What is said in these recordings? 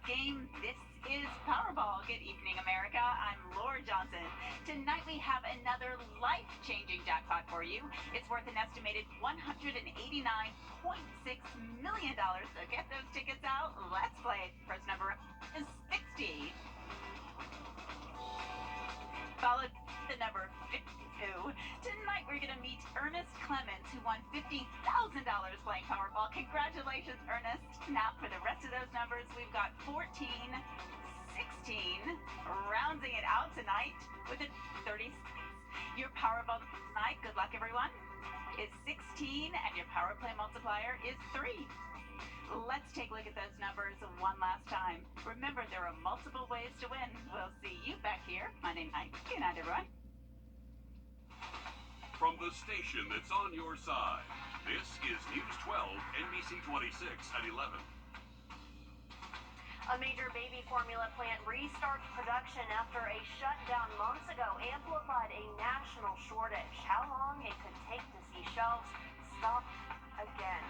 game. This is Powerball. Good evening, America. I'm Laura Johnson. Tonight we have another life-changing jackpot for you. It's worth an estimated $189.6 million. So get those tickets out. Let's play it. First number is 60. Followed the number 52. Tonight we're going to meet Ernest Clemens, who won $50,000 playing Powerball. Congratulations, Ernest. Now for the rest of those numbers, we've got 14, 16, rounding it out tonight with a 36. Your Powerball tonight, good luck everyone, is 16, and your Power Play multiplier is 3. Let's take a look at those numbers one last time. Remember, there are multiple ways to win. We'll see you back here Monday night. Good night, everyone. From the station that's on your side, this is News 12, NBC 26 at 11. A major baby formula plant restarts production after a shutdown months ago amplified a national shortage. How long it could take to see shelves stocked again.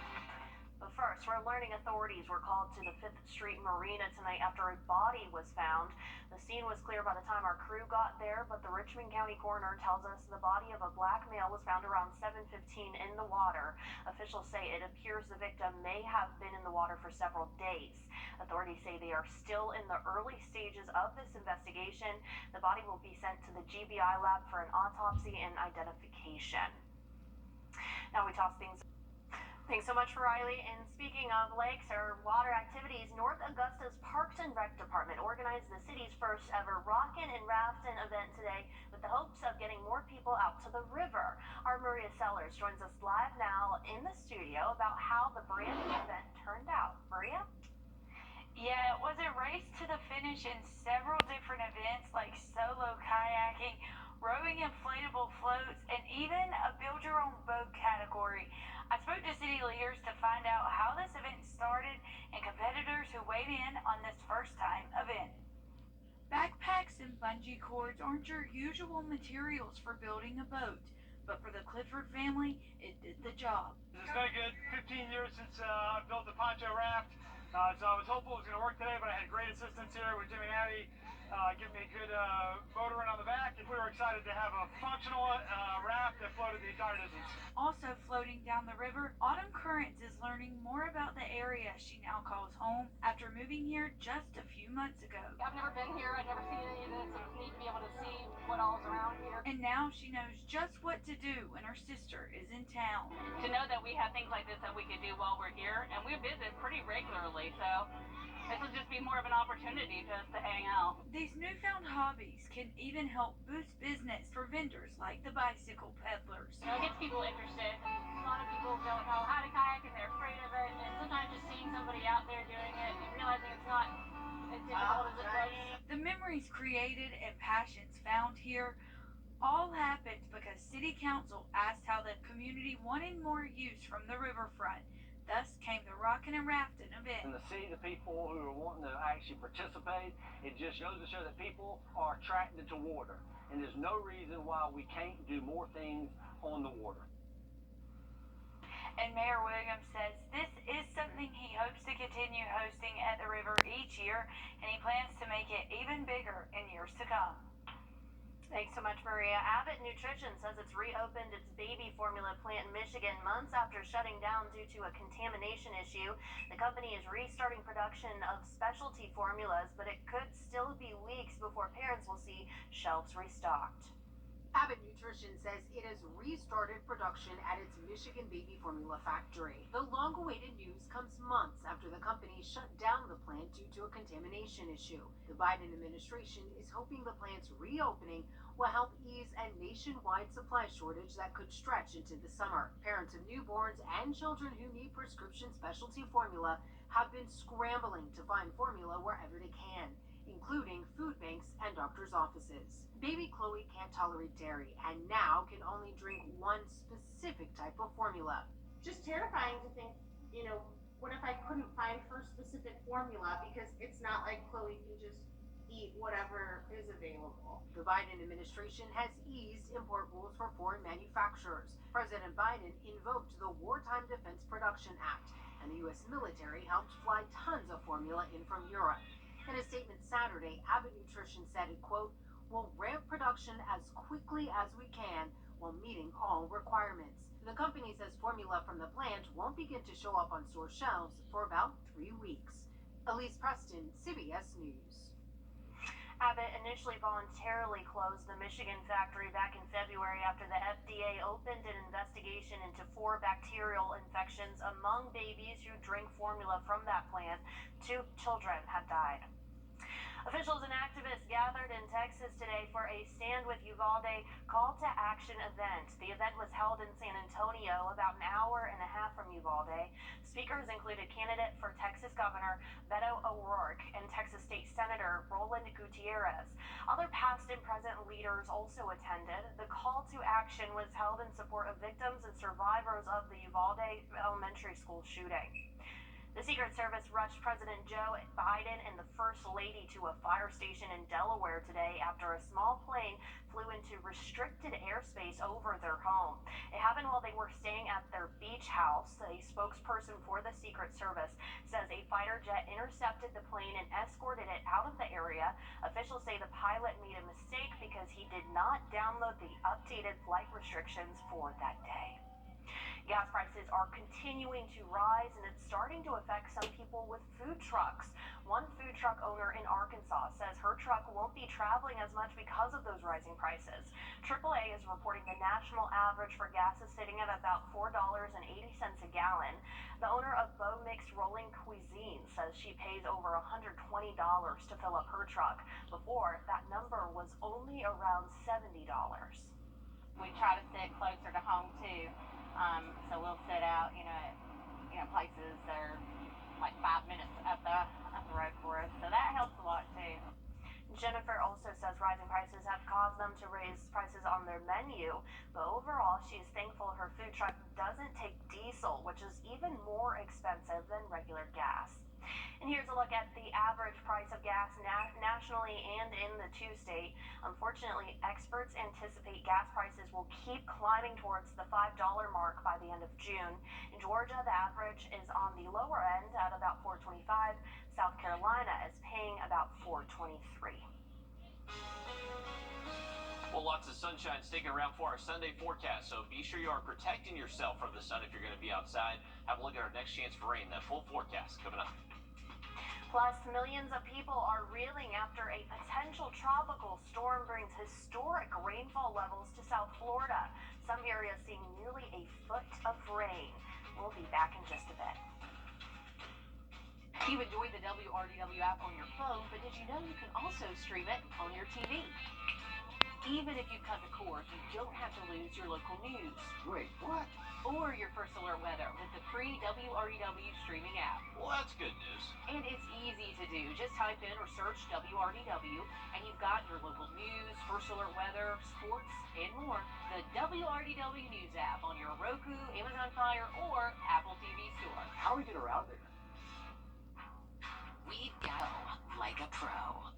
But first, we're learning authorities were called to the 5th Street Marina tonight after a body was found. The scene was clear by the time our crew got there, but the Richmond County coroner tells us the body of a black male was found around 7:15 in the water. Officials say it appears the victim may have been in the water for several days. Authorities say they are still in the early stages of this investigation. The body will be sent to the GBI lab for an autopsy and identification. Now we toss things. Thanks so much, Riley. And speaking of lakes or water activities, North Augusta's Parks and Rec Department organized the city's first ever Rockin' and Raftin' event today with the hopes of getting more people out to the river. Our Maria Sellers joins us live now in the studio about how the brand new event turned out. Maria? Yeah, it was a race to the finish in several different events like solo kayaking, rowing inflatable floats, and even a build-your-own-boat category. I spoke to city leaders to find out how this event started and competitors who weighed in on this first-time event. Backpacks and bungee cords aren't your usual materials for building a boat, but for the Clifford family, it did the job. It's been a good 15 years since I built the poncho raft. So I was hopeful it was going to work today, but I had great assistance here with Jimmy and Abby, giving me a good motor run on the back. And we were excited to have a functional raft that floated the entire distance. Also floating down the river, Autumn Currents is learning more about the area she now calls home after moving here just a few months ago. I've never been here, I've never seen any of this, it's neat to be able to see what all's around here. And now she knows just what to do when her sister is in town. To know that we have things like this that we can do while we're here, and we visit pretty regularly, so this will just be more of an opportunity just to hang out. These newfound hobbies can even help boost business for vendors like the bicycle peddlers. You know, it gets people interested. A lot of people don't know how to kayak and they're afraid of it, and sometimes just seeing somebody out there doing it and realizing it's not as difficult as it looks. The memories created and passions found here all happened because City Council asked how the community wanted more use from the riverfront. Thus came the Rockin' and Raftin' event. And to see the people who are wanting to actually participate, it just goes to show that people are attracted to water. And there's no reason why we can't do more things on the water. And Mayor Williams says this is something he hopes to continue hosting at the river each year, and he plans to make it even bigger in years to come. Thanks so much, Maria. Abbott Nutrition says it's reopened its baby formula plant in Michigan months after shutting down due to a contamination issue. The company is restarting production of specialty formulas, but it could still be weeks before parents will see shelves restocked. Abbott Nutrition says it has restarted production at its Michigan baby formula factory. The long-awaited news comes months after the company shut down the plant due to a contamination issue. The Biden administration is hoping the plant's reopening will help ease a nationwide supply shortage that could stretch into the summer. Parents of newborns and children who need prescription specialty formula have been scrambling to find formula wherever they can, including food banks and doctors' offices. Baby Chloe can't tolerate dairy and now can only drink one specific type of formula. Just terrifying to think, what if I couldn't find her specific formula, because it's not like Chloe can just eat whatever is available. The Biden administration has eased import rules for foreign manufacturers. President Biden invoked the Wartime Defense Production Act, and the U.S. military helped fly tons of formula in from Europe. a statement Saturday, Abbott Nutrition said it, quote, "We'll ramp production as quickly as we can while meeting all requirements." The company says formula from the plant won't begin to show up on store shelves for about 3 weeks. Elise Preston, CBS News. Abbott initially voluntarily closed the Michigan factory back in February after the FDA opened an investigation into 4 bacterial infections among babies who drink formula from that plant. 2 children had died. Officials and activists gathered in Texas today for a Stand with Uvalde call to action event. The event was held in San Antonio, about an hour and a half from Uvalde. Speakers included candidate for Texas Governor Beto O'Rourke and Texas State Senator Roland Gutierrez. Other past and present leaders also attended. The call to action was held in support of victims and survivors of the Uvalde Elementary School shooting. The Secret Service rushed President Joe Biden and the First Lady to a fire station in Delaware today after a small plane flew into restricted airspace over their home. It happened while they were staying at their beach house. A spokesperson for the Secret Service says a fighter jet intercepted the plane and escorted it out of the area. Officials say the pilot made a mistake because he did not download the updated flight restrictions for that day. Gas prices are continuing to rise, and it's starting to affect some people with food trucks. One food truck owner in Arkansas says her truck won't be traveling as much because of those rising prices. AAA is reporting the national average for gas is sitting at about $4.80 a gallon. The owner of Beau Mix Rolling Cuisine says she pays over $120 to fill up her truck. Before, that number was only around $70. We try to sit closer to home too. So we'll sit out, at places that are like 5 minutes up the road for us. So that helps a lot too. Jennifer also says rising prices have caused them to raise prices on their menu, but overall she is thankful her food truck doesn't take diesel, which is even more expensive than regular gas. And here's a look at the average price of gas nationally and in the 2-state. Unfortunately, experts anticipate gas prices will keep climbing towards the $5 mark by the end of June. In Georgia, the average is on the lower end at about $4.25. South Carolina is paying about $4.23. Well, lots of sunshine sticking around for our Sunday forecast, so be sure you are protecting yourself from the sun if you're going to be outside. Have a look at our next chance for rain, that full forecast coming up. Plus, millions of people are reeling after a potential tropical storm brings historic rainfall levels to South Florida. Some areas seeing nearly a foot of rain. We'll be back in just a bit. You enjoy the WRDW app on your phone, but did you know you can also stream it on your TV? Even if you cut the cord, you don't have to lose your local news. Wait, what? Or your first alert weather with the free WRDW streaming app. Well, that's good news. And it's easy to do. Just type in or search WRDW, and you've got your local news, first alert weather, sports, and more. The WRDW News app on your Roku, Amazon Fire, or Apple TV store. How do we get her out of there? We've got like a pro.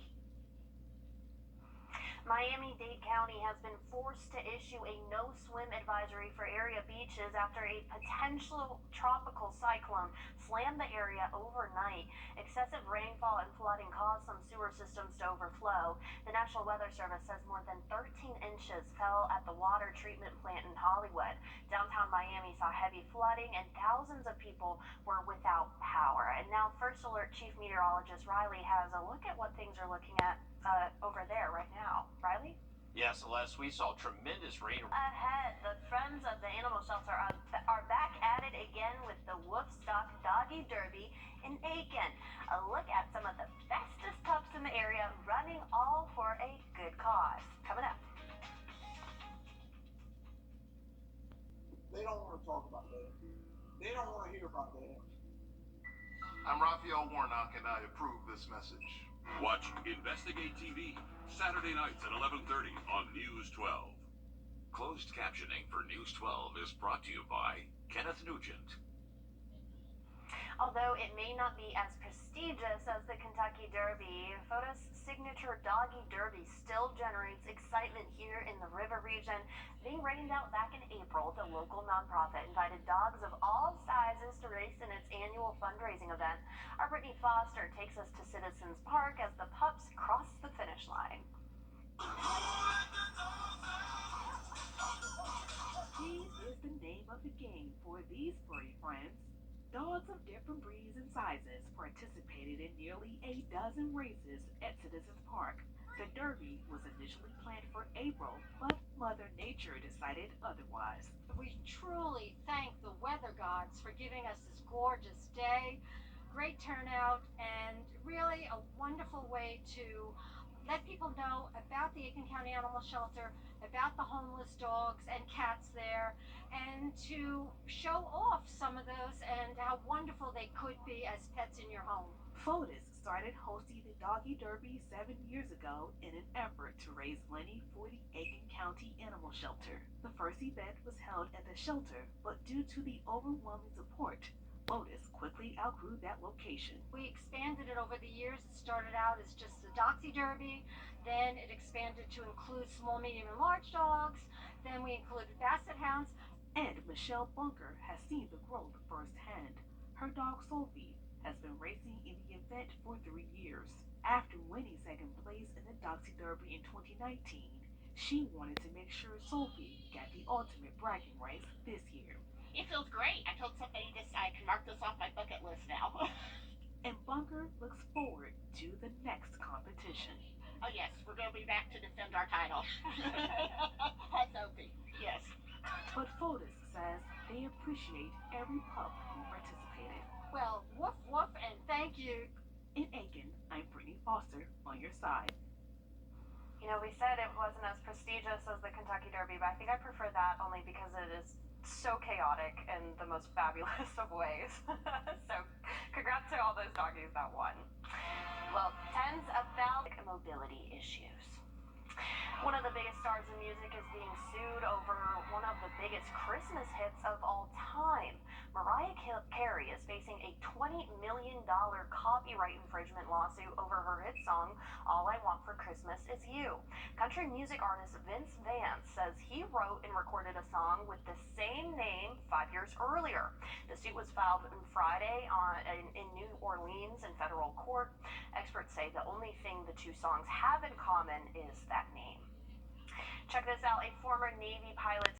Miami-Dade County has been forced to issue a no-swim advisory for area beaches after a potential tropical cyclone slammed the area overnight. Excessive rainfall and flooding caused some sewer systems to overflow. The National Weather Service says more than 13 inches fell at the water treatment plant in Hollywood. Downtown Miami saw heavy flooding and thousands of people were without power. And now First Alert Chief Meteorologist Riley has a look at what things are looking at over there right now. Riley? Yeah, Celeste, we saw tremendous rain. Ahead, the Friends of the Animal Shelter are back at it again with the Woofstock Doggy Derby in Aiken. A look at some of the bestest pups in the area running all for a good cause. Coming up. They don't want to talk about that. They don't want to hear about that. I'm Raphael Warnock, and I approve this message. Watch Investigate TV, Saturday nights at 11:30 on News 12. Closed captioning for News 12 is brought to you by Kenneth Nugent. Although it may not be as prestigious as the Kentucky Derby, Foda's signature Doggy Derby still generates excitement here in the river region. Being rained out back in April, the local nonprofit invited dogs of all sizes to race in its annual fundraising event. Our Brittany Foster takes us to Citizens Park as the pups cross the finish line. Cheese is the name of the game for these furry friends. Dogs of different breeds and sizes participated in nearly a dozen races at Citizens Park. The Derby was initially planned for April, but Mother Nature decided otherwise. We truly thank the weather gods for giving us this gorgeous day. Great turnout and really a wonderful way to let people know about the Aiken County Animal Shelter, about the homeless dogs and cats there, and to show off some of those and how wonderful they could be as pets in your home. Fotis started hosting the Doggy Derby 7 years ago in an effort to raise money for the Aiken County Animal Shelter. The first event was held at the shelter, but due to the overwhelming support, Fotis quickly outgrew that location. We expanded it over the years. It started out as just the Doxy Derby, then it expanded to include small, medium, and large dogs, then we included Basset Hounds. And Michelle Bunker has seen the growth firsthand. Her dog Sophie has been racing in the event for 3 years. After winning second place in the Doxy Derby in 2019, she wanted to make sure Sophie got the ultimate bragging rights this year. It feels great. I told somebody this, I can mark this off my bucket list now. And Bunker looks forward to the next competition. Oh yes, we're going to be back to defend our title. Hi, Sophie. Yes. But Fotis says they appreciate every pup who participated. Well, woof woof and thank you. In Aiken, I'm Brittany Foster on your side. You know, we said it wasn't as prestigious as the Kentucky Derby, but I think I prefer that only because it is so chaotic in the most fabulous of ways. So congrats to all those doggies that won. Well, tens about mobility issues. One of the biggest stars in music is being sued over one of the biggest Christmas hits of all time. Mariah Carey is facing a $20 million copyright infringement lawsuit over her hit song, All I Want for Christmas Is You. Country music artist Vince Vance says he wrote and recorded a song with the same name 5 years earlier. The suit was filed on Friday in New Orleans in federal court. Experts say the only thing the two songs have in common is that name. Check this out, a former Navy pilot